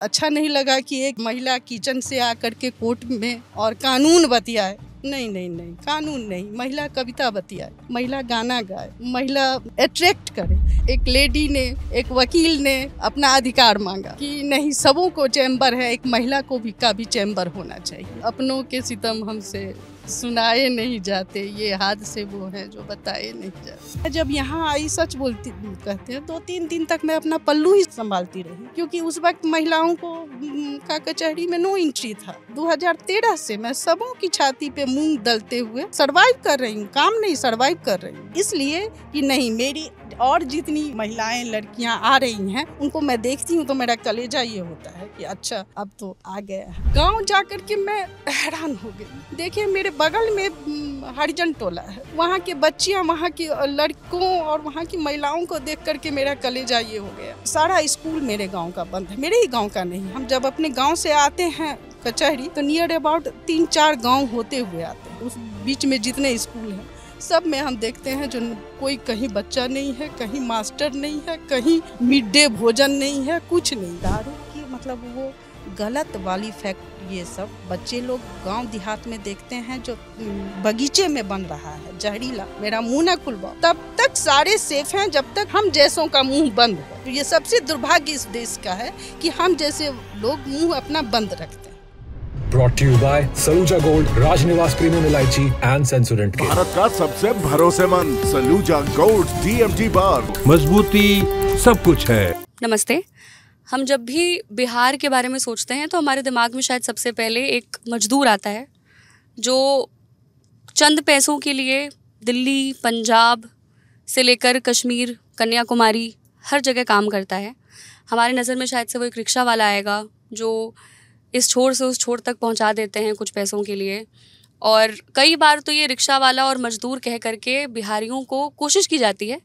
अच्छा नहीं लगा कि एक महिला किचन से आकर के कोर्ट में और कानून बतियाए। नहीं नहीं नहीं, कानून नहीं, महिला कविता बतियाए, महिला गाना गाए, महिला अट्रैक्ट करे। एक लेडी ने, एक वकील ने अपना अधिकार मांगा कि नहीं, सबों को चैम्बर है, एक महिला को भी का भी चैम्बर होना चाहिए। अपनों के सितम हमसे सुनाए नहीं जाते, ये हादसे वो हैं जो बताए नहीं जाते। जब यहाँ आई, सच बोलती कहते हैं, 2-3 दिन तक मैं अपना पल्लू ही संभालती रही, क्योंकि उस वक्त महिलाओं को का कचहरी में नो एंट्री था। 2013 से मैं सबों की छाती पे मूंग दलते हुए सर्वाइव कर रही हूँ, काम नहीं सर्वाइव कर रही हूँ। इसलिए कि नहीं, मेरी और जितनी महिलाएं लड़कियां आ रही हैं उनको मैं देखती हूँ तो मेरा कलेजा ये होता है कि अच्छा अब तो आ गया है। गाँव जाकर के मैं हैरान हो गई। देखिए, मेरे बगल में हरिजन टोला है, वहाँ के बच्चियाँ, वहाँ की लड़कों और वहाँ की महिलाओं को देख करके मेरा कलेजा ये हो गया। सारा स्कूल मेरे गांव का बंद है, मेरे ही गांव का नहीं। हम जब अपने गांव से आते हैं कचहरी तो नियर अबाउट 3-4 गांव होते हुए आते हैं। उस बीच में जितने स्कूल हैं सब में हम देखते हैं जो कोई कहीं बच्चा नहीं है, कहीं मास्टर नहीं है, कहीं मिड डे भोजन नहीं है, कुछ नहीं। दारू की मतलब वो गलत वाली फैक्ट, ये सब बच्चे लोग गांव देहात में देखते हैं जो बगीचे में बन रहा है जहरीला। मेरा मुंह न खुलवाओ, तब तक सारे सेफ हैं जब तक हम जैसों का मुंह बंद है। तो ये सबसे दुर्भाग्य इस देश का है कि हम जैसे लोग मुंह अपना बंद रखते हैं। Brought to you by Saluja Gold, Rajnivas premium Elaichi and Sensodyne. Bharat का सबसे भरोसेमंद सलूजा गोल्ड DMT बार, मजबूती सब कुछ है। नमस्ते। हम जब भी बिहार के बारे में सोचते हैं तो हमारे दिमाग में शायद सबसे पहले एक मजदूर आता है जो चंद पैसों के लिए दिल्ली, पंजाब से लेकर कश्मीर, कन्याकुमारी हर जगह काम करता है। हमारे नज़र में शायद से वो एक रिक्शा वाला आएगा जो इस छोर से उस छोर तक पहुंचा देते हैं कुछ पैसों के लिए। और कई बार तो ये रिक्शा वाला और मजदूर कह करके बिहारियों को कोशिश की जाती है,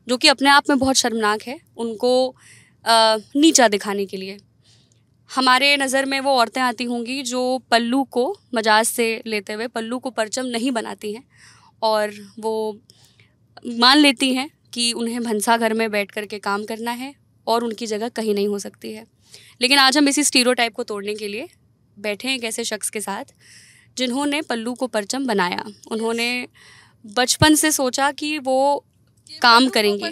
जो कि अपने आप में बहुत शर्मनाक है, उनको नीचा दिखाने के लिए। हमारे नज़र में वो औरतें आती होंगी जो पल्लू को मजाज से लेते हुए पल्लू को परचम नहीं बनाती हैं और वो मान लेती हैं कि उन्हें भंसा घर में बैठ कर के काम करना है और उनकी जगह कहीं नहीं हो सकती है। लेकिन आज हम इसी स्टीरियोटाइप को तोड़ने के लिए बैठे हैं एक ऐसे शख्स के साथ जिन्होंने पल्लू को परचम बनाया। उन्होंने बचपन से सोचा कि वो काम करेंगे।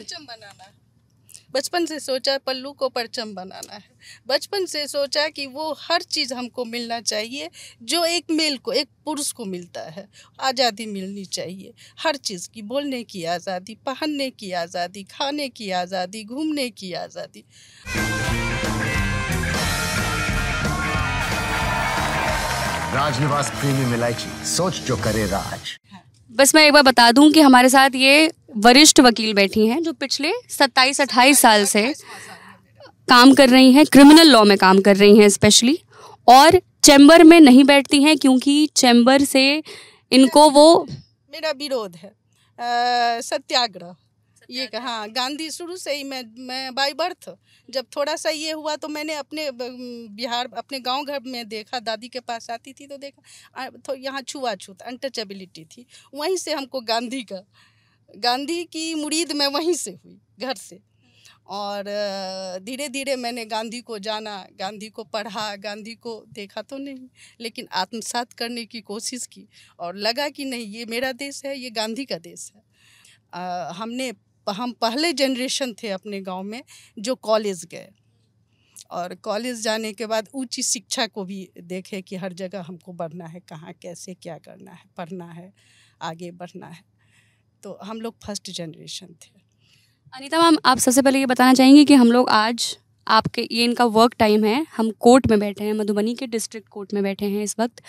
बचपन से सोचा पल्लू को परचम बनाना है। बचपन से सोचा कि वो हर चीज़ हमको मिलना चाहिए जो एक मेल को, एक पुरुष को मिलता है। आज़ादी मिलनी चाहिए हर चीज़ की, बोलने की आज़ादी, पहनने की आज़ादी, खाने की आज़ादी, घूमने की आज़ादी। राजनिवास प्रीमियम इलायची, सोच जो करे राज। बस मैं एक बार बता दूं कि हमारे साथ ये वरिष्ठ वकील बैठी हैं जो पिछले 27-28 साल से काम कर रही हैं, क्रिमिनल लॉ में काम कर रही हैं स्पेशली, और चैम्बर में नहीं बैठती हैं क्योंकि चैम्बर से इनको वो मेरा विरोध है। सत्याग्रह ये कहा, हाँ, शुरू से ही मैं बाय बर्थ जब थोड़ा सा ये हुआ तो मैंने अपने बिहार, अपने गांव घर में देखा, दादी के पास आती थी तो देखा तो यहाँ छुआछूत, अनटचेबिलिटी थी। वहीं से हमको गांधी की मुरीद मैं वहीं से हुई, घर से। और धीरे धीरे मैंने गांधी को जाना, गांधी को पढ़ा, गांधी को देखा तो नहीं, लेकिन आत्मसात करने की कोशिश की और लगा कि नहीं, ये मेरा देश है, ये गांधी का देश है। हम पहले जनरेशन थे अपने गांव में जो कॉलेज गए और कॉलेज जाने के बाद उच्च शिक्षा को भी देखे कि हर जगह हमको बढ़ना है, कहाँ कैसे क्या करना है, पढ़ना है, आगे बढ़ना है। तो हम लोग फर्स्ट जनरेशन थे। अनीता मैम, आप सबसे पहले ये बताना चाहेंगे कि हम लोग आज आपके, ये इनका वर्क टाइम है, हम कोर्ट में बैठे हैं, मधुबनी के डिस्ट्रिक्ट कोर्ट में बैठे हैं इस वक्त,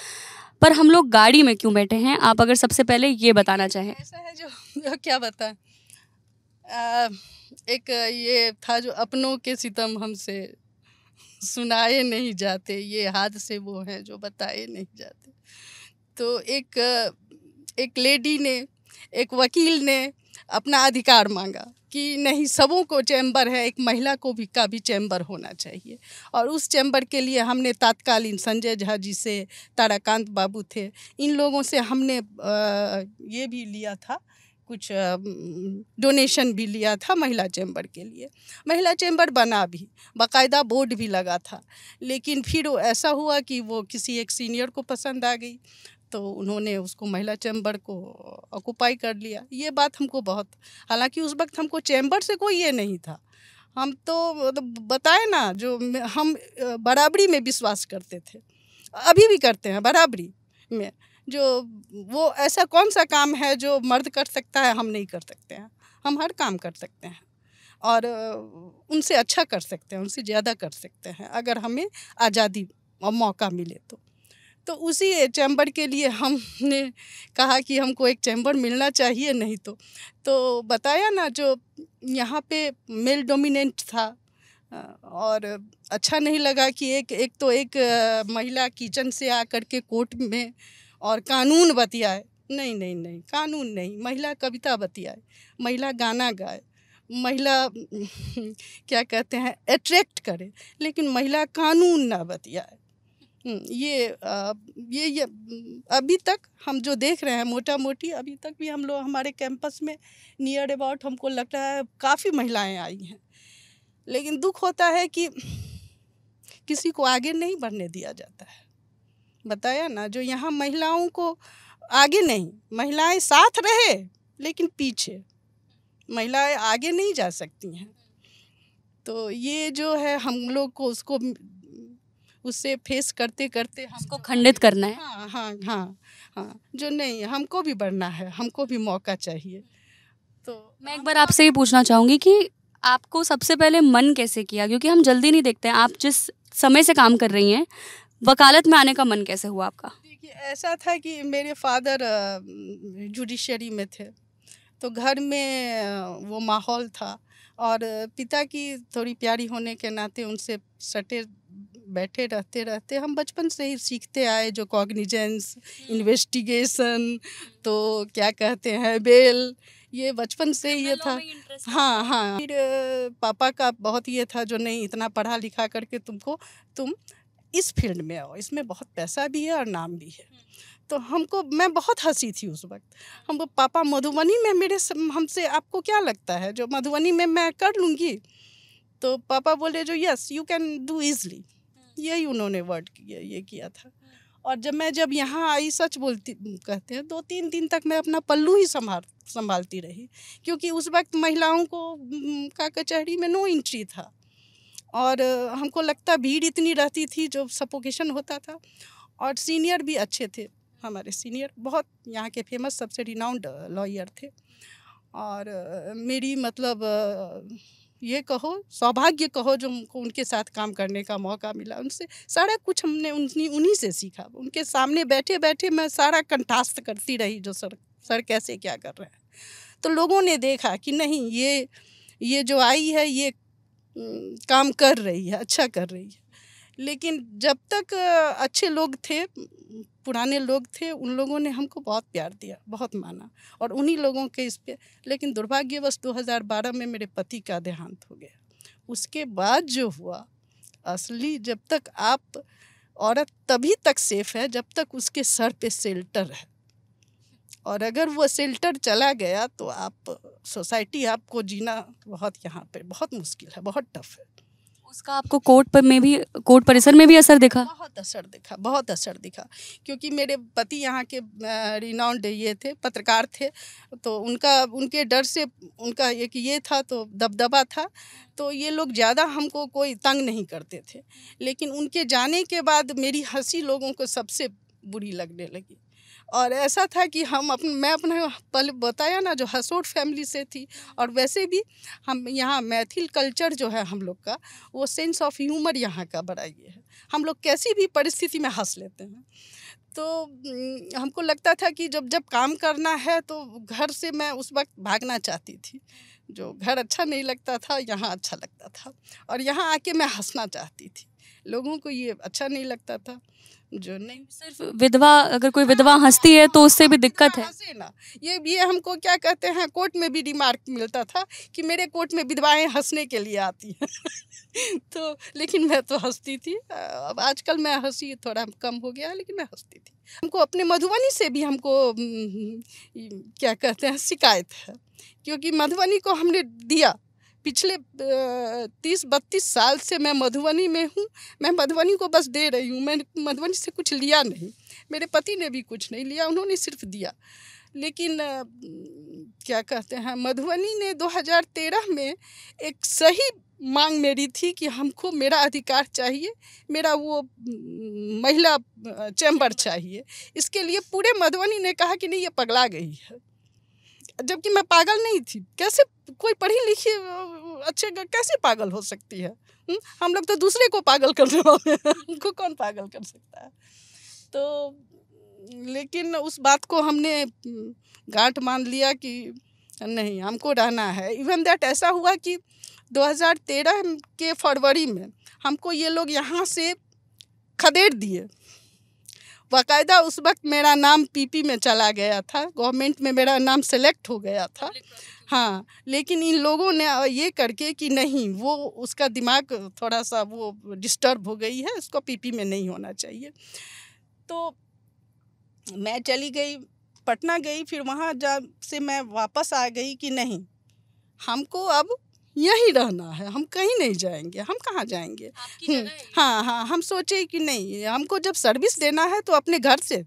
पर हम लोग गाड़ी में क्यों बैठे हैं? आप अगर सबसे पहले ये बताना चाहें। ऐसा है जो क्या बताएं, एक ये था जो अपनों के सितम हमसे सुनाए नहीं जाते, ये हादसे वो हैं जो बताए नहीं जाते। तो एक लेडी ने, एक वकील ने अपना अधिकार मांगा कि नहीं, सबों को चैम्बर है, एक महिला को भी का भी चैम्बर होना चाहिए। और उस चैम्बर के लिए हमने तात्कालीन संजय झा जी से, ताराकांत बाबू थे, इन लोगों से हमने ये भी लिया था कुछ डोनेशन भी लिया था महिला चैम्बर के लिए। महिला चैम्बर बना भी, बाकायदा बोर्ड भी लगा था, लेकिन फिर ऐसा हुआ कि वो किसी एक सीनियर को पसंद आ गई, तो उन्होंने उसको महिला चैम्बर को ऑक्यूपाई कर लिया। ये बात हमको बहुत, हालांकि उस वक्त हमको चैम्बर से कोई ये नहीं था, हम तो बताए ना, जो हम बराबरी में विश्वास करते थे, अभी भी करते हैं बराबरी में। जो वो ऐसा कौन सा काम है जो मर्द कर सकता है हम नहीं कर सकते हैं, हम हर काम कर सकते हैं और उनसे अच्छा कर सकते हैं, उनसे ज़्यादा कर सकते हैं अगर हमें आज़ादी और मौका मिले तो उसी चैम्बर के लिए हमने कहा कि हमको एक चैम्बर मिलना चाहिए, नहीं तो बताया ना, जो यहाँ पे मेल डोमिनेंट था और अच्छा नहीं लगा कि एक महिला किचन से आकर के कोर्ट में और कानून बतियाए। नहीं, कानून नहीं, महिला कविता बतियाए, महिला गाना गाए, महिला क्या कहते हैं अट्रैक्ट करे, लेकिन महिला कानून ना बतियाए। ये अभी तक हम जो देख रहे हैं मोटा मोटी, अभी तक भी हम लोग हमारे कैंपस में नियर अबाउट हमको लग रहा है काफ़ी महिलाएं आई हैं, लेकिन दुख होता है कि किसी को आगे नहीं बढ़ने दिया जाता है। बताया ना, जो यहाँ महिलाओं को आगे नहीं, महिलाएं साथ रहे लेकिन पीछे, महिलाएं आगे नहीं जा सकती हैं। तो ये जो है हम लोग को उससे फेस करते करते हमको खंडित करना है। हाँ, जो नहीं, हमको भी बढ़ना है, हमको भी मौका चाहिए। तो मैं एक बार आपसे ये पूछना चाहूँगी कि आपको सबसे पहले मन कैसे किया, क्योंकि हम जल्दी नहीं देखते हैं, आप जिस समय से काम कर रही हैं, वकालत में आने का मन कैसे हुआ आपका? देखिए, ऐसा था कि मेरे फादर जुडिशरी में थे, तो घर में वो माहौल था और पिता की थोड़ी प्यारी होने के नाते उनसे सटे बैठे रहते हम बचपन से ही सीखते आए, जो कॉग्निजेंस, इन्वेस्टिगेशन, तो क्या कहते हैं बेल, ये बचपन से ही ये था। हाँ, फिर पापा का बहुत ये था, जो नहीं इतना पढ़ा लिखा करके तुम इस फील्ड में आओ, इसमें बहुत पैसा भी है और नाम भी है। तो मैं बहुत हंसी थी उस वक्त। हम पापा मधुबनी में हमसे आपको क्या लगता है जो मधुबनी में मैं कर लूँगी? तो पापा बोले जो yes you can do easily, यही उन्होंने वर्ड किया था। और जब यहाँ आई, सच कहते हैं 2-3 दिन तक मैं अपना पल्लू ही संभालती रही, क्योंकि उस वक्त महिलाओं को का कचहरी में नो एंट्री था और हमको लगता भीड़ इतनी रहती थी, जो सफोकेशन होता था। और सीनियर भी अच्छे थे, हमारे सीनियर बहुत यहाँ के फेमस सबसे रिनाउंड लॉयर थे और मेरी मतलब ये कहो सौभाग्य कहो जो हमको उनके साथ काम करने का मौका मिला। उनसे सारा कुछ हमने उन्हीं से सीखा। उनके सामने बैठे बैठे मैं सारा कंठास्त करती रही, जो सर कैसे क्या कर रहे हैं। तो लोगों ने देखा कि नहीं, ये जो आई है ये काम कर रही है, अच्छा कर रही है। लेकिन जब तक अच्छे लोग थे, पुराने लोग थे, उन लोगों ने हमको बहुत प्यार दिया, बहुत माना और उन्हीं लोगों के इस पे। लेकिन दुर्भाग्यवश 2012 में मेरे पति का देहांत हो गया। उसके बाद जो हुआ असली, जब तक आप औरत तभी तक सेफ है जब तक उसके सर पे शेल्टर है, और अगर वो शेल्टर चला गया तो आप सोसाइटी आपको जीना बहुत यहाँ पे बहुत मुश्किल है, बहुत टफ है। उसका आपको कोर्ट परिसर में भी असर दिखा? बहुत असर दिखा, क्योंकि मेरे पति यहाँ के रिनाउंड ये थे, पत्रकार थे, तो उनके डर से उनका एक ये था, तो दबदबा था, तो ये लोग ज़्यादा हमको कोई तंग नहीं करते थे। लेकिन उनके जाने के बाद मेरी हंसी लोगों को सबसे बुरी लगने लगी। और ऐसा था कि मैं अपना पल बताया ना, जो हसोट फैमिली से थी, और वैसे भी हम यहाँ मैथिल कल्चर जो है हम लोग का, वो सेंस ऑफ ह्यूमर यहाँ का बड़ा ये है, हम लोग कैसी भी परिस्थिति में हंस लेते हैं। तो हमको लगता था कि जब काम करना है तो घर से मैं उस वक्त भागना चाहती थी। जो घर अच्छा नहीं लगता था, यहाँ अच्छा लगता था, और यहाँ आके मैं हंसना चाहती थी। लोगों को ये अच्छा नहीं लगता था। जो नहीं, सिर्फ विधवा, अगर कोई विधवा हंसती है तो उससे भी दिक्कत है। हंसे ना, ये हमको क्या कहते हैं, कोर्ट में भी रिमार्क मिलता था कि मेरे कोर्ट में विधवाएं हंसने के लिए आती हैं तो लेकिन मैं तो हंसती थी। अब आजकल मैं हंसी थोड़ा कम हो गया है, लेकिन मैं हंसती थी। हमको अपने मधुबनी से भी हमको क्या कहते हैं शिकायत है, क्योंकि मधुबनी को हमने दिया। पिछले 30-32 साल से मैं मधुबनी में हूँ, मैं मधुबनी को बस दे रही हूँ। मैं मधुबनी से कुछ लिया नहीं, मेरे पति ने भी कुछ नहीं लिया, उन्होंने सिर्फ दिया। लेकिन क्या कहते हैं, मधुबनी ने 2013 में एक सही मांग मेरी थी कि हमको मेरा अधिकार चाहिए, मेरा वो महिला चैम्बर चाहिए। इसके लिए पूरे मधुबनी ने कहा कि नहीं, ये पगला गई है, जबकि मैं पागल नहीं थी। कैसे कोई पढ़ी लिखी अच्छे कैसे पागल हो सकती है? हम लोग तो दूसरे को पागल करने वाले हैं, उनको कौन पागल कर सकता है? तो लेकिन उस बात को हमने गांठ मान लिया कि नहीं, हमको रहना है। इवन दैट ऐसा हुआ कि 2013 के फरवरी में हमको ये लोग यहाँ से खदेड़ दिए। बाकायदा उस वक्त मेरा नाम पीपी में चला गया था, गवर्नमेंट में मेरा नाम सेलेक्ट हो गया था। हाँ, लेकिन इन लोगों ने ये करके कि नहीं, वो उसका दिमाग थोड़ा सा वो डिस्टर्ब हो गई है, उसको पीपी में नहीं होना चाहिए। तो मैं चली गई, पटना गई, फिर वहाँ से मैं वापस आ गई कि नहीं, हमको अब यहीं रहना है, हम कहीं नहीं जाएंगे। हम कहाँ जाएंगे? हाँ, हम सोचे कि नहीं, हमको जब सर्विस देना है तो अपने घर से,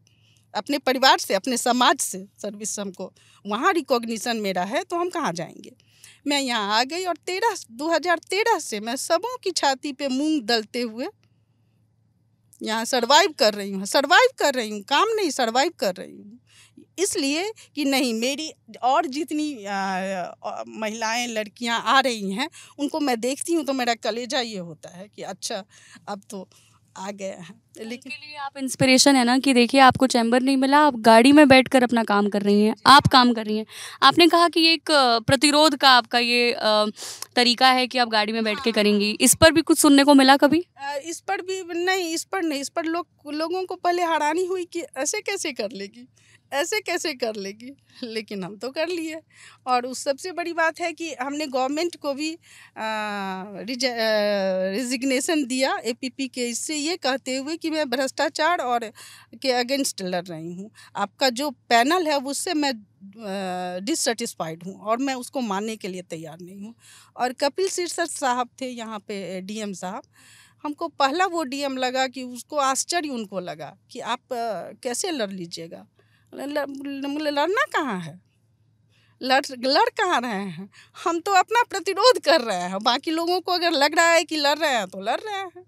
अपने परिवार से, अपने समाज से सर्विस हमको वहाँ रिकॉग्निशन मेरा है, तो हम कहाँ जाएंगे। मैं यहाँ आ गई और 2013 से मैं सबों की छाती पे मूंग दलते हुए यहाँ सर्वाइव कर रही हूँ, काम नहीं, सर्वाइव कर रही हूँ। इसलिए कि नहीं, मेरी और जितनी महिलाएं, लड़कियां आ रही हैं, उनको मैं देखती हूँ तो मेरा कलेजा ये होता है कि अच्छा, अब तो आ गए हैं। लेकिन के लिए आप इंस्पिरेशन है ना, कि देखिए आपको चैम्बर नहीं मिला, आप गाड़ी में बैठकर अपना काम कर रही हैं, आप काम कर रही हैं। आपने कहा कि एक प्रतिरोध का आपका ये तरीका है कि आप गाड़ी में बैठ के करेंगी। इस पर भी कुछ सुनने को मिला कभी? इस पर भी नहीं, इस पर लोगों को पहले हैरानी हुई कि ऐसे कैसे कर लेगी, लेकिन हम तो कर लिए। और उस सबसे बड़ी बात है कि हमने गवर्नमेंट को भी रिजिग्नेशन दिया एपीपी के, इससे ये कहते हुए कि मैं भ्रष्टाचार और के अगेंस्ट लड़ रही हूँ। आपका जो पैनल है उससे मैं डिससेटिस्फाइड हूँ और मैं उसको मानने के लिए तैयार नहीं हूँ। और कपिल सिरसा साहब थे यहाँ पे, डीएम साहब, हमको पहला वो डीएम लगा कि उसको आश्चर्य उनको लगा कि आप कैसे लड़ लीजिएगा। लड़ना कहाँ है, लड़ कहाँ रहे हैं? हम तो अपना प्रतिरोध कर रहे हैं। बाकी लोगों को अगर लग रहा है कि लड़ रहे हैं तो लड़ रहे हैं,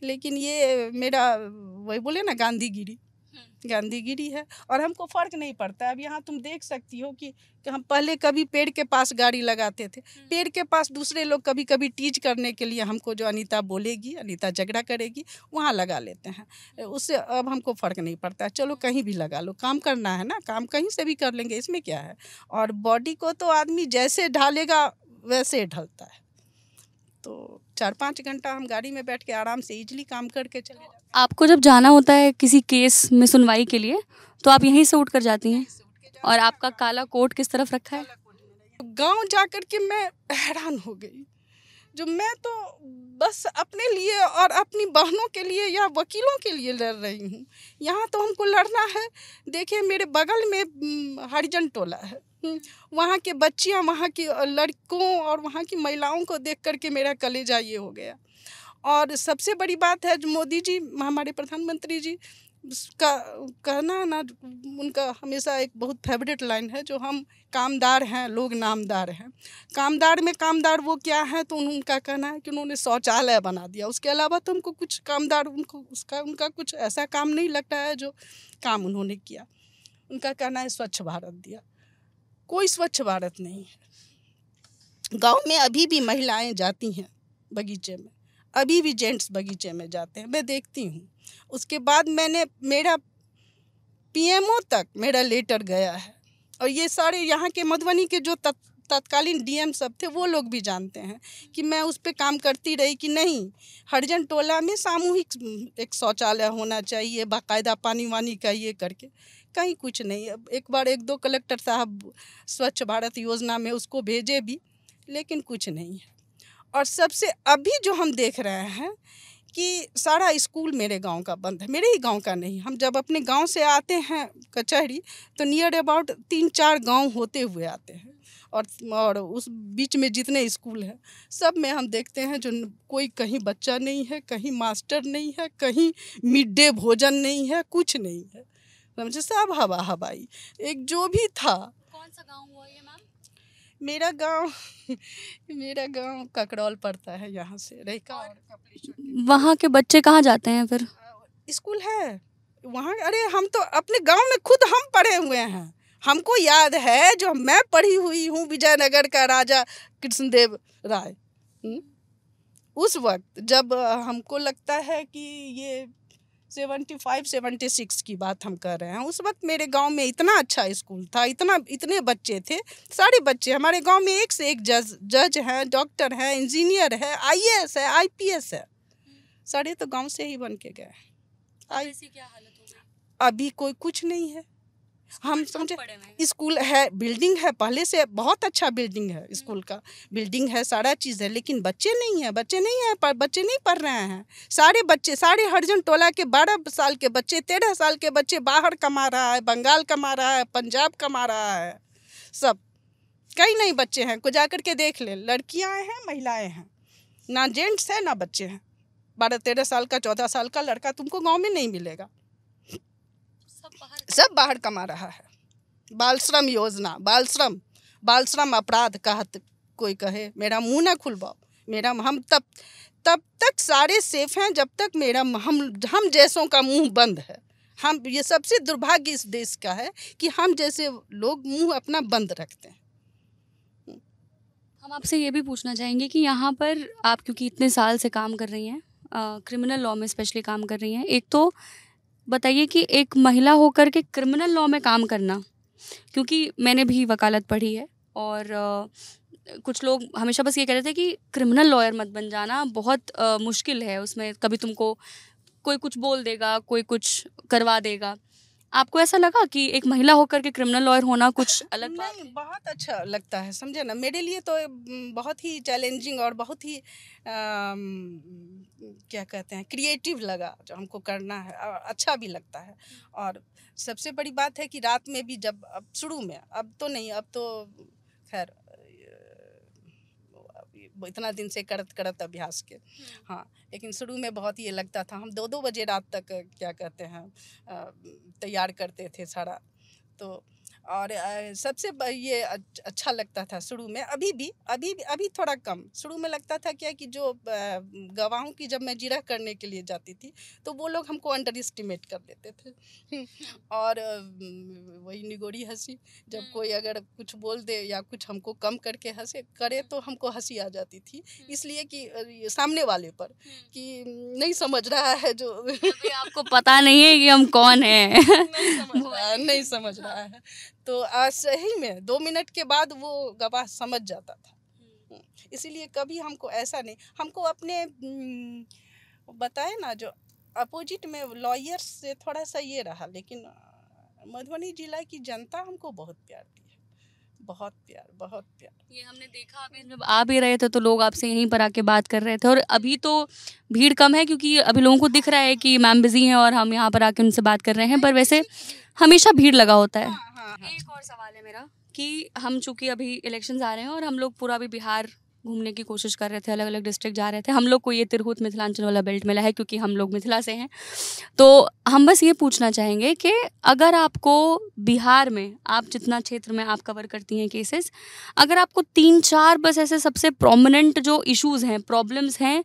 लेकिन ये मेरा वही बोले ना, गांधीगिरी है। और हमको फ़र्क नहीं पड़ता। अब यहाँ तुम देख सकती हो कि हम पहले कभी पेड़ के पास गाड़ी लगाते थे, पेड़ के पास दूसरे लोग कभी कभी टीज करने के लिए हमको जो अनीता बोलेगी, अनीता झगड़ा करेगी, वहाँ लगा लेते हैं। उससे अब हमको फ़र्क नहीं पड़ता, चलो कहीं भी लगा लो, काम करना है ना, काम कहीं से भी कर लेंगे, इसमें क्या है। और बॉडी को तो आदमी जैसे ढालेगा वैसे ढलता है। तो 4-5 घंटा हम गाड़ी में बैठ के आराम से इजीली काम करके चले जाते हैं। आपको जब जाना होता है किसी केस में सुनवाई के लिए, तो आप यहीं से उठ कर जाती हैं? और आपका काला कोट किस तरफ रखा है? गांव जाकर के मैं हैरान हो गई। जो मैं तो बस अपने लिए और अपनी बहनों के लिए या वकीलों के लिए लड़ रही हूँ, यहाँ तो हमको लड़ना है। देखिए, मेरे बगल में हरिजन टोला है, वहाँ के बच्चियाँ, वहाँ की लड़कों और वहाँ की महिलाओं को देख करके मेरा कलेजा ये हो गया। और सबसे बड़ी बात है, जो मोदी जी, हमारे प्रधानमंत्री जी का कहना है ना, उनका हमेशा एक बहुत फेवरेट लाइन है, जो हम कामदार हैं, लोग नामदार हैं। कामदार में कामदार वो क्या है, तो उनका कहना है कि उन्होंने शौचालय बना दिया। उसके अलावा तो हमको कुछ कामदार, उनका कुछ ऐसा काम नहीं लगता है जो काम उन्होंने किया। उनका कहना है स्वच्छ भारत दिया, कोई स्वच्छ भारत नहीं है। गांव में अभी भी महिलाएं जाती हैं बगीचे में, अभी भी जेंट्स बगीचे में जाते हैं, मैं देखती हूँ। उसके बाद मेरा पीएमओ तक मेरा लेटर गया है। और ये सारे यहाँ के मधुबनी के जो तत्कालीन डीएम सब थे वो लोग भी जानते हैं कि मैं उस पर काम करती रही कि नहीं, हरिजन टोला में सामूहिक एक शौचालय होना चाहिए, बाकायदा पानी वानी का ये करके, कहीं कुछ नहीं। अब एक बार 1-2 कलेक्टर साहब स्वच्छ भारत योजना में उसको भेजे भी, लेकिन कुछ नहीं है। और सबसे अभी जो हम देख रहे हैं कि सारा स्कूल मेरे गांव का बंद है, मेरे ही गांव का नहीं। हम जब अपने गांव से आते हैं कचहरी तो नियर अबाउट 3-4 गांव होते हुए आते हैं, और उस बीच में जितने स्कूल हैं सब में हम देखते हैं जो कोई कहीं बच्चा नहीं है, कहीं मास्टर नहीं है, कहीं मिड डे भोजन नहीं है, कुछ नहीं है, समझे, सब हवा हवाई। एक जो भी था। कौन सा गांव हुआ ये मैम? मेरा गांव ककरौल पड़ता है यहाँ से, रहिका और कपलेश्वर। वहाँ के बच्चे कहाँ जाते हैं फिर? स्कूल है वहाँ। अरे हम तो अपने गांव में खुद हम पढ़े हुए हैं, हमको याद है जो मैं पढ़ी हुई हूँ विजयनगर का राजा कृष्णदेव राय। उस वक्त जब हमको लगता है कि ये 75-76 की बात हम कर रहे हैं, उस वक्त मेरे गांव में इतना अच्छा स्कूल था, इतने बच्चे थे, सारे बच्चे हमारे गांव में एक से एक जज हैं, डॉक्टर हैं, इंजीनियर है, आईएएस है, आईपीएस है, सारे तो गांव से ही बन के गए। क्या हालत हो गई? अभी कोई कुछ नहीं है। हम समझे स्कूल है, बिल्डिंग है, पहले से बहुत अच्छा बिल्डिंग है, स्कूल का बिल्डिंग है, सारा चीज़ है, लेकिन बच्चे नहीं है, बच्चे नहीं पढ़ रहे हैं। सारे बच्चे, सारे हरिजन टोला के 12 साल के बच्चे, 13 साल के बच्चे बाहर कमा रहा है, बंगाल कमा रहा है, पंजाब कमा रहा है, सब कहीं नहीं बच्चे हैं। को जा कर के देख ले, लड़कियाँ हैं, महिलाएँ हैं, ना जेंट्स है ना बच्चे हैं। 12-13 साल का, 14 साल का लड़का तुमको गाँव में नहीं मिलेगा, सब बाहर कमा रहा है। बाल श्रम योजना, बाल श्रम अपराध कहत कोई कहे, मेरा मुंह ना खुलवाओ। हम तब तक सारे सेफ हैं जब तक हम जैसों का मुंह बंद है। हम, ये सबसे दुर्भाग्य इस देश का है कि हम जैसे लोग मुंह अपना बंद रखते हैं। हम आपसे ये भी पूछना चाहेंगे कि यहाँ पर आप क्योंकि इतने साल से काम कर रही हैं, क्रिमिनल लॉ में स्पेशली काम कर रही हैं, एक तो बताइए कि एक महिला होकर के क्रिमिनल लॉ में काम करना, क्योंकि मैंने भी वकालत पढ़ी है और कुछ लोग हमेशा बस ये कहते थे कि क्रिमिनल लॉयर मत बन जाना, बहुत मुश्किल है उसमें, कभी तुमको कोई कुछ बोल देगा, कोई कुछ करवा देगा। आपको ऐसा लगा कि एक महिला होकर के क्रिमिनल लॉयर होना कुछ अलग बात है? नहीं, बहुत अच्छा लगता है, समझे ना। मेरे लिए तो बहुत ही चैलेंजिंग और बहुत ही क्या कहते हैं, क्रिएटिव लगा जो हमको करना है, और अच्छा भी लगता है। और सबसे बड़ी बात है कि रात में भी जब, अब शुरू में, अब तो नहीं, अब तो खैर इतना दिन से करत अभ्यास के, हाँ, लेकिन शुरू में बहुत ये लगता था। हम 2-2 बजे रात तक क्या कहते हैं तैयार करते थे सारा, तो और सबसे ये अच्छा लगता था शुरू में। अभी थोड़ा कम। शुरू में लगता था क्या कि जो गवाहों की जब मैं जिरह करने के लिए जाती थी तो वो लोग हमको अंडर एस्टिमेट कर देते थे और वही निगोरी हंसी, जब कोई अगर कुछ बोल दे या कुछ हमको कम करके करे तो हमको हंसी आ जाती थी, इसलिए कि सामने वाले पर कि नहीं समझ रहा है, जो आपको पता नहीं है कि हम कौन हैं। नहीं समझ रहा है। तो सही में 2 मिनट के बाद वो गवाह समझ जाता था। इसीलिए कभी हमको ऐसा नहीं, हमको अपने बताए ना जो अपोजिट में लॉयर्स से थोड़ा सा ये रहा, लेकिन मधुबनी जिला की जनता हमको बहुत प्यार दी है, बहुत प्यार। ये हमने देखा, अभी जब आ भी रहे थे तो लोग आपसे यहीं पर आके बात कर रहे थे, और अभी तो भीड़ कम है क्योंकि अभी लोगों को दिख रहा है कि मैम बिजी हैं और हम यहाँ पर आके उनसे बात कर रहे हैं, पर वैसे हमेशा भीड़ लगा होता है। एक और सवाल है मेरा कि हम चूंकि अभी इलेक्शंस आ रहे हैं और हम लोग पूरा भी बिहार घूमने की कोशिश कर रहे थे, अलग अलग डिस्ट्रिक्ट जा रहे थे। हम लोग को ये तिरहुत मिथिलांचल वाला बेल्ट मिला है क्योंकि हम लोग मिथिला से हैं, तो हम बस ये पूछना चाहेंगे कि अगर आपको बिहार में, आप जितना क्षेत्र में आप कवर करती हैं केसेस, अगर आपको 3-4 बस ऐसे सबसे प्रोमिनेंट जो इश्यूज़ हैं, प्रॉब्लम्स हैं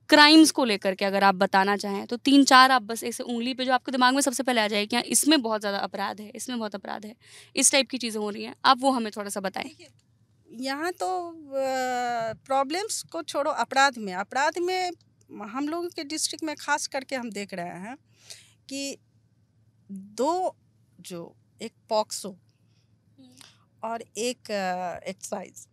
क्राइम्स को लेकर के अगर आप बताना चाहें, तो 3-4 आप बस ऐसे उंगली पे जो आपके दिमाग में सबसे पहले आ जाए कि इसमें बहुत ज़्यादा अपराध है, इसमें बहुत अपराध है, इस टाइप की चीज़ें हो रही हैं, आप वो हमें थोड़ा सा बताएं। यहाँ तो प्रॉब्लम्स को छोड़ो, अपराध में हम लोगों के डिस्ट्रिक्ट में खास करके हम देख रहे हैं कि 2 जो एक पॉक्सो और एक एक्सरसाइज।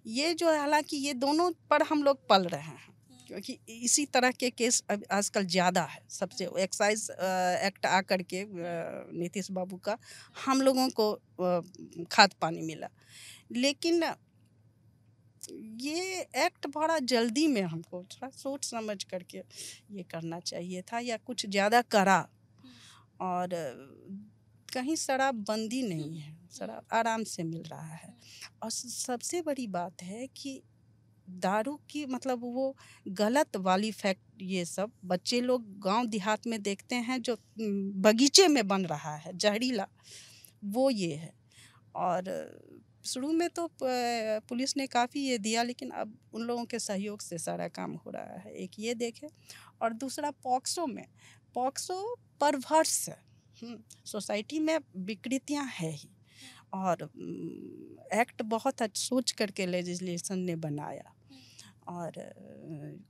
ये जो है, हालांकि ये दोनों पर हम लोग पल रहे हैं क्योंकि इसी तरह के केस अब आजकल ज़्यादा है। सबसे एक्साइज एक्ट आकर के नीतीश बाबू का हम लोगों को खाद पानी मिला, लेकिन ये एक्ट बड़ा जल्दी में हमको थोड़ा सोच समझ करके ये करना चाहिए था, या कुछ ज़्यादा करा। और कहीं शराब बंदी नहीं है, शराब आराम से मिल रहा है। और सबसे बड़ी बात है कि दारू की मतलब वो गलत वाली फैक्ट, ये सब बच्चे लोग गांव देहात में देखते हैं जो बगीचे में बन रहा है जहरीला, वो ये है। और शुरू में तो पुलिस ने काफ़ी ये दिया, लेकिन अब उन लोगों के सहयोग से सारा काम हो रहा है। एक ये देखे, और दूसरा पॉक्सो में, पॉक्सो परवर्स है। सोसाइटी में विकृतियां है ही, और एक्ट बहुत सोच करके लेजिस्लेशन ने बनाया और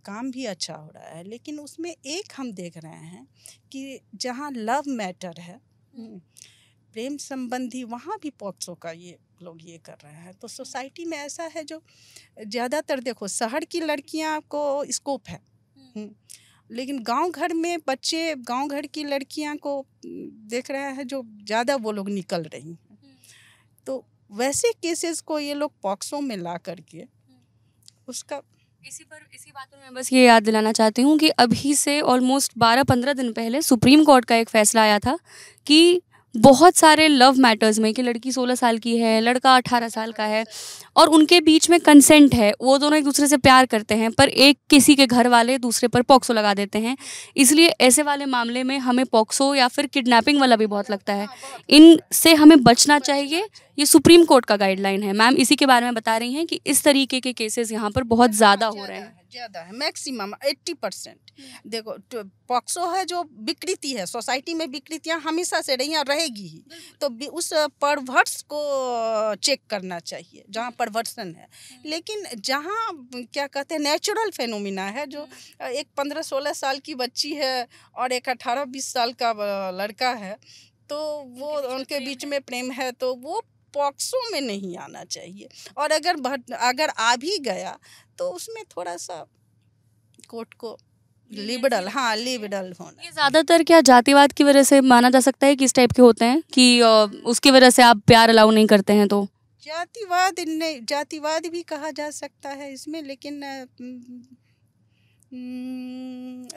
काम भी अच्छा हो रहा है। लेकिन उसमें एक हम देख रहे हैं कि जहाँ लव मैटर है, प्रेम संबंधी, वहाँ भी पॉक्सो का ये लोग ये कर रहे हैं। तो सोसाइटी में ऐसा है जो ज़्यादातर देखो शहर की लड़कियां को स्कोप है, लेकिन गांव घर में बच्चे, गांव घर की लड़कियां को देख रहे हैं जो ज़्यादा वो लोग निकल रही हैं। तो वैसे केसेस को ये लोग पॉक्सो में ला करके उसका इसी बात पर मैं बस ये याद दिलाना चाहती हूँ कि अभी से ऑलमोस्ट 12-15 दिन पहले सुप्रीम कोर्ट का एक फैसला आया था कि बहुत सारे लव मैटर्स में कि लड़की 16 साल की है, लड़का 18 साल का है और उनके बीच में कंसेंट है, वो दोनों एक दूसरे से प्यार करते हैं, पर एक किसी के घर वाले दूसरे पर पॉक्सो लगा देते हैं। इसलिए ऐसे वाले मामले में हमें पॉक्सो या फिर किडनैपिंग वाला भी बहुत लगता है, इनसे हमें बचना चाहिए। ये सुप्रीम कोर्ट का गाइडलाइन है। मैम इसी के बारे में बता रही हैं कि इस तरीके के केसेस यहाँ पर बहुत ज़्यादा हो रहे हैं। ज़्यादा है, मैक्सिमम 80%। देखो पॉक्सो है जो विकृति है, सोसाइटी में विकृतियाँ हमेशा से रही और रहेगी ही, तो उस परवर्स को चेक करना चाहिए जहाँ परवर्सन है। लेकिन जहाँ क्या कहते हैं नेचुरल फेनोमिना है, जो एक 15-16 साल की बच्ची है और एक 18-20 साल का लड़का है, तो वो उनके बीच में प्रेम है, तो वो पॉक्सो में नहीं आना चाहिए। और अगर आ भी गया तो उसमें थोड़ा सा कोर्ट को लिबरल होना। ये ज़्यादातर क्या जातिवाद की वजह से माना जा सकता है कि इस टाइप के होते हैं कि उसकी वजह से आप प्यार अलाउ नहीं करते हैं? तो जातिवाद भी कहा जा सकता है इसमें, लेकिन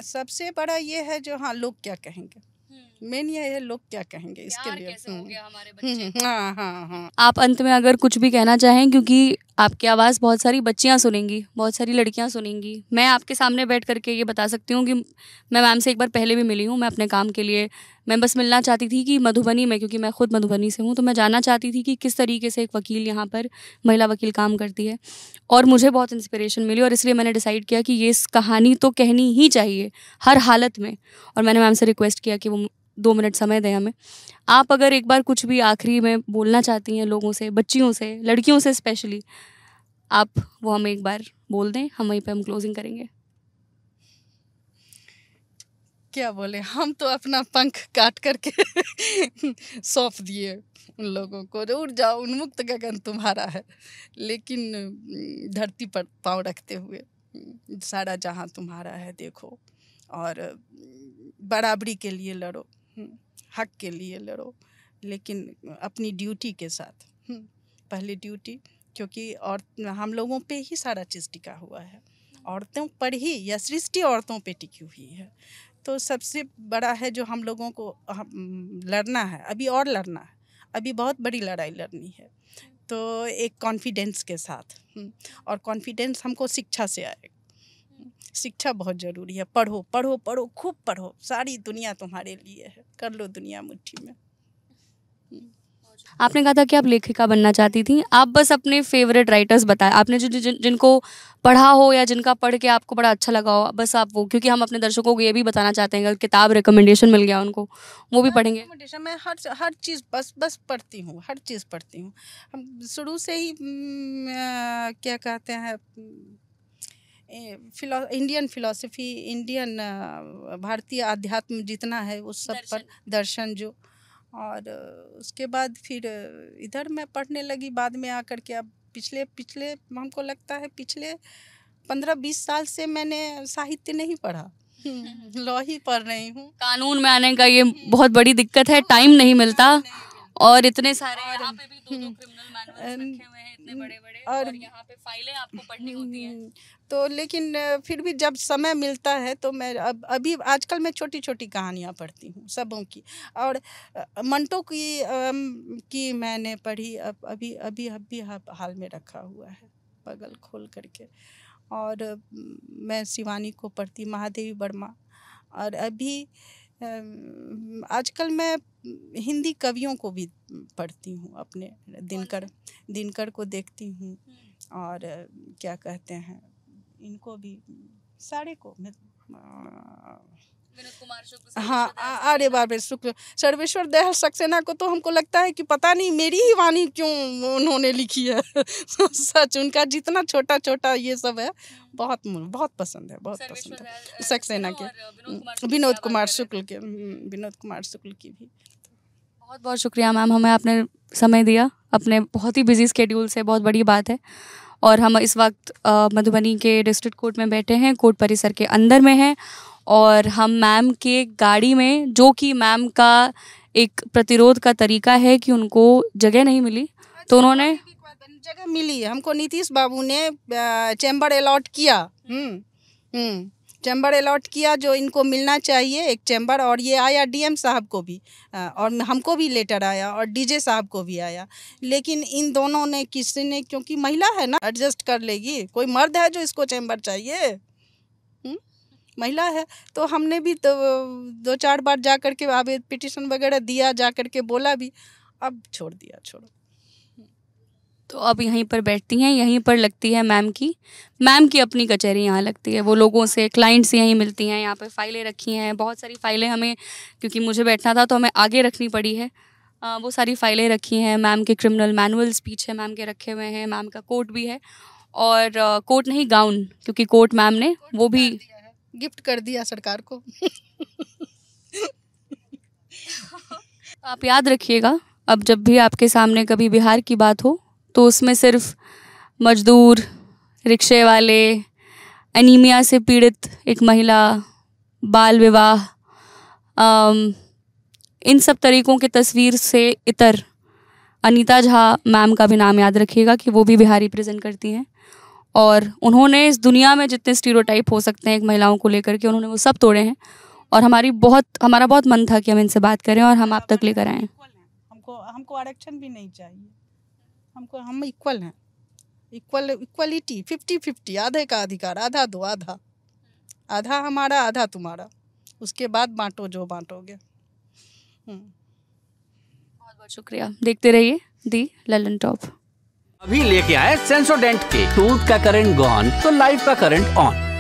सबसे बड़ा ये है जो हाँ लोग क्या कहेंगे, मेन ये है लोग क्या कहेंगे इसके लिए। कैसे होंगे हमारे बच्चे? हाँ। आप अंत में अगर कुछ भी कहना चाहें, क्योंकि आपकी आवाज़ बहुत सारी बच्चियां सुनेंगी, बहुत सारी लड़कियां सुनेंगी। मैं आपके सामने बैठ करके ये बता सकती हूँ कि मैं मैम से एक बार पहले भी मिली हूँ। मैं अपने काम के लिए मैं बस मिलना चाहती थी कि मधुबनी में, क्योंकि मैं खुद मधुबनी से हूँ, तो मैं जानना चाहती थी कि किस तरीके से एक वकील यहाँ पर, महिला वकील काम करती है, और मुझे बहुत इंस्पिरेशन मिली। और इसलिए मैंने डिसाइड किया कि ये इस कहानी तो कहनी ही चाहिए हर हालत में। और मैंने मैम से रिक्वेस्ट किया कि वो 2 मिनट समय दें हमें। आप अगर एक बार कुछ भी आखिरी में बोलना चाहती हैं लोगों से, बच्चियों से, लड़कियों से स्पेशली, आप वो हमें एक बार बोल दें, हम वहीं पे हम क्लोजिंग करेंगे। क्या बोले, हम तो अपना पंख काट करके सौंप दिए उन लोगों को, उड़ जाओ उन्मुक्त गगन तुम्हारा है, लेकिन धरती पर पाँव रखते हुए सारा जहां तुम्हारा है देखो, और बराबरी के लिए लड़ो, हक के लिए लड़ो, लेकिन अपनी ड्यूटी के साथ। पहली ड्यूटी, क्योंकि और हम लोगों पे ही सारा चीज़ टिका हुआ है, औरतों पर ही, या सृष्टि औरतों पे टिकी हुई है। तो सबसे बड़ा है जो हम लोगों को लड़ना है, अभी और लड़ना है, अभी बहुत बड़ी लड़ाई लड़नी है। तो एक कॉन्फिडेंस के साथ, और कॉन्फिडेंस हमको शिक्षा से आएगा। शिक्षा बहुत ज़रूरी है। पढ़ो पढ़ो पढ़ो, खूब पढ़ो, सारी दुनिया तुम्हारे लिए है, कर लो दुनिया मुट्ठी में। आपने कहा था कि आप लेखिका बनना चाहती थी। आप बस अपने फेवरेट राइटर्स बताएं, आपने जिनको पढ़ा हो या जिनका पढ़ के आपको बड़ा अच्छा लगा हो, बस आप वो, क्योंकि हम अपने दर्शकों को ये भी बताना चाहते हैं अगर किताब रिकमेंडेशन मिल गया उनको, वो भी पढ़ेंगे। मैं हर चीज़ बस पढ़ती हूँ, हर चीज़ पढ़ती हूँ। हम शुरू से ही क्या कहते हैं, इंडियन फिलॉसफी, इंडियन भारतीय आध्यात्म जितना है उस सब पर, दर्शन जो, और उसके बाद फिर इधर मैं पढ़ने लगी बाद में आकर के। अब पिछले हमको लगता है पिछले 15-20 साल से मैंने साहित्य नहीं पढ़ा, लॉ ही पढ़ रही हूँ। कानून में आने का ये बहुत बड़ी दिक्कत है, टाइम नहीं मिलता। और इतने सारे यहाँ पे भी 2-2 क्रिमिनल मैनुअल्स रखे हुए हैं, इतने बड़े-बड़े, और यहाँ पे फाइलें आपको पढ़नी होती हैं। तो लेकिन फिर भी जब समय मिलता है तो मैं अभी आजकल मैं छोटी छोटी कहानियाँ पढ़ती हूँ सबों की। और मंटो की मैंने पढ़ी, अभी हाल में रखा हुआ है बगल खोल करके। और मैं शिवानी को पढ़ती, महादेवी वर्मा। और अभी आजकल मैं हिंदी कवियों को भी पढ़ती हूँ, अपने दिनकर को देखती हूँ। और क्या कहते हैं इनको भी सारे को विनोद कुमार शुक्ल। हाँ, अरे बाप रे, शुक्ल सर्वेश्वर दयाल सक्सेना को तो हमको लगता है कि पता नहीं मेरी ही वाणी क्यों उन्होंने लिखी है। सच, उनका जितना छोटा छोटा ये सब है बहुत पसंद है, बहुत पसंद है सक्सेना के, विनोद कुमार शुक्ल की भी। बहुत बहुत शुक्रिया मैम, हमें आपने समय दिया अपने बहुत ही बिजी स्केड्यूल से, बहुत बड़ी बात है। और हम इस वक्त मधुबनी के डिस्ट्रिक्ट कोर्ट में बैठे हैं, कोर्ट परिसर के अंदर में हैं। और हम मैम के गाड़ी में, जो कि मैम का एक प्रतिरोध का तरीका है कि उनको जगह नहीं मिली, तो उन्होंने जगह मिली। हमको नीतीश बाबू ने चैम्बर अलॉट किया, चैम्बर अलॉट किया जो इनको मिलना चाहिए, एक चैम्बर। और ये आया डीएम साहब को भी, और हमको भी लेटर आया, और डीजे साहब को भी आया। लेकिन इन दोनों ने, किसी ने, क्योंकि महिला है ना, एडजस्ट कर लेगी। कोई मर्द है जो इसको चैम्बर चाहिए, महिला है। तो हमने भी तो 2-4 बार जा कर के पिटिशन वगैरह दिया, जा कर के बोला भी, अब छोड़ दिया, छोड़ो। तो अब यहीं पर बैठती हैं, यहीं पर लगती है मैम की अपनी कचहरी यहाँ लगती है। वो लोगों से, क्लाइंट से यहीं मिलती हैं। यहाँ पे फाइलें रखी हैं, बहुत सारी फाइलें हमें, क्योंकि मुझे बैठना था तो हमें आगे रखनी पड़ी है। वो सारी फाइलें रखी हैं, मैम के क्रिमिनल मैनुअल्स पीछे मैम के रखे हुए हैं, मैम का कोट भी है। और कोट नहीं, गाउन, क्योंकि कोट मैम ने वो भी गिफ्ट कर दिया सरकार को। आप याद रखिएगा, अब जब भी आपके सामने कभी बिहार की बात हो तो उसमें सिर्फ मजदूर, रिक्शे वाले, एनीमिया से पीड़ित एक महिला, बाल विवाह, इन सब तरीक़ों की तस्वीर से इतर अनीता झा मैम का भी नाम याद रखिएगा कि वो भी बिहार रिप्रेजेंट करती हैं। और उन्होंने इस दुनिया में जितने स्टीरियोटाइप हो सकते हैं एक महिलाओं को लेकर के, उन्होंने वो सब तोड़े हैं। और हमारा बहुत मन था कि हम इनसे बात करें और हम आप तक लेकर आएँ। हमको आरक्षण भी नहीं चाहिए, हम इक्वल हैं, इक्वलिटी 50-50, आधे का अधिकार, आधा दो, आधा हमारा, आधा तुम्हारा। उसके बाद बांटो जो बांटोगे। बहुत बहुत शुक्रिया। देखते रहिए दी ललन टॉप। अभी लेके आए सेंसोडेंट के, टूथ का करंट गॉन तो लाइफ का करंट ऑन।